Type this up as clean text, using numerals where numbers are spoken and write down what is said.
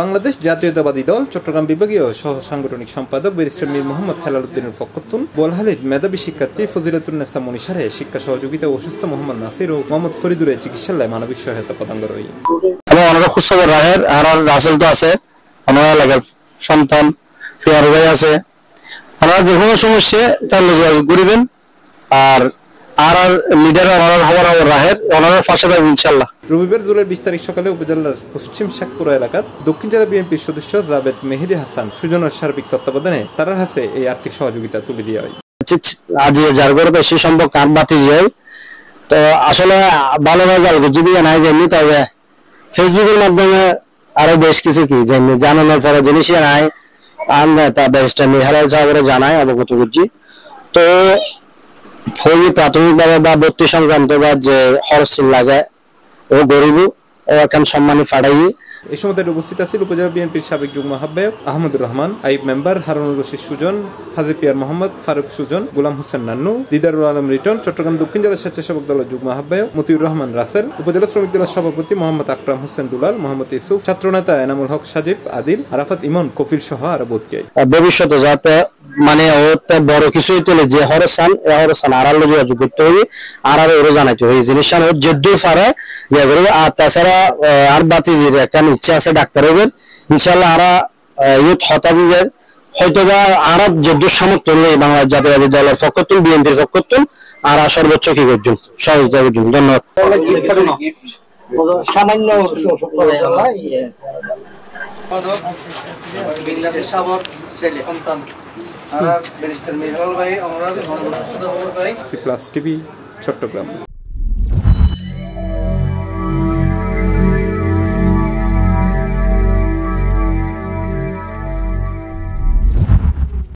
বাংলাদেশ জাতীয়তাবাদী দল চট্টগ্রাম বিভাগীয় সহ সাংগঠনিক সম্পাদক ব্যারিস্টার মীর মোহাম্মদ হেলাল উদ্দিনের পক্ষতুন বোলহালিদ মেধাবী শিক্ষার্থী ফজিলাতুন্নেসা মনিসারে শিক্ষা সহযোগিতা ও অসুস্থ মোহাম্মদ নাসির ও মোহাম্মদ ফরিদুরের চিকিৎসালয়ে মানবিক সহায়তা প্রদান করা হয়। এবং অনেক খুশখবর রাহের আর রাসেল তো আছে, আমার এলাকার সন্তান ফিয়ার ভাই আছে, ওনারা যে কোনো সমস্যা তাহলে যোগাযোগ করিবেন। আর লিডার রাহের ওনারা পাশে থাকবেন ইনশাআল্লাহ। রবিবার জুলাইয়ের 20 তারিখ সকালে উপজেলার পশ্চিম শেখপুরা এলাকার দক্ষিণ জেলা বিএনপির সদস্য জাবেদ মেহেদি হাসান সুজনের সার্বিক তত্ত্বাবধানে তার হাতে এই আর্থিক সহযোগিতা তুলে দেওয়া হয়। আজ যার করে বেশি সম্ভব কাঠ বাতি যায় তো আসলে ভালো ভালো জাল যদি নাই জানি, তবে ফেসবুকের মাধ্যমে আরো বেশ কিছু কি জানি জানানোর পরে জিনিস নাই আমরা তা ব্যারিস্টার মীর হেলাল সাহেবের জানাই অবগত করছি। তো প্রাথমিকভাবে বা ভর্তি সংক্রান্ত বা যে খরচ লাগে ও গরিব ও এখন সম্মানী ফাড়াই। এই সময় উপস্থিত আছেন উপজেলা বিএনপির সাবেক যুগ্ম আহ্বায়ক আহমদুর রহমান, আইব মেম্বার হারুনুর রশিদ সুজন, হাজি পিয়ার মোহাম্মদ ফারুক সুজন, গোলাম হোসেন নান্নু, দিদারুল আলম রিটন, চট্টগ্রাম দক্ষিণ জেলা স্বেচ্ছাসেবক দলের যুগ্ম আহ্বায়ক মতিউর রহমান রাসেল, উপজেলা শ্রমিক দলের সভাপতি মোহাম্মদ আকরাম হোসেন দুলাল, মোহাম্মদ ইউসুফ, ছাত্রনেতা এনামুল হক সাজিব, আদিল, আরাফাত ইমন, কপিল সহ আরো বোধকে ভবিষ্যতে যাতে মানে ওতে বড় কিছুই তোলে যে হরসান এ হরসান আড়ালে যোগাযোগ করতে হবে, ওরা জানাইতে হবে এই জিনিসটা ওর যেদূর পারে ইয়ে করবে। আর তাছাড়া আর বাতিজির একটা ইচ্ছা আছে ডাক্তার হবেন ইনশাল্লাহ। ইউথ হতাজিজের হয়তোবা যেদূর সামর্থ্য নেই বাংলাদেশ জাতীয়তাবাদী দলের পক্ষতুন বিএনপির পক্ষতুন সর্বোচ্চ কি করছেন সহযোগিতা করছেন। ধন্যবাদ। সামান্য C+ TV চট্টগ্রাম।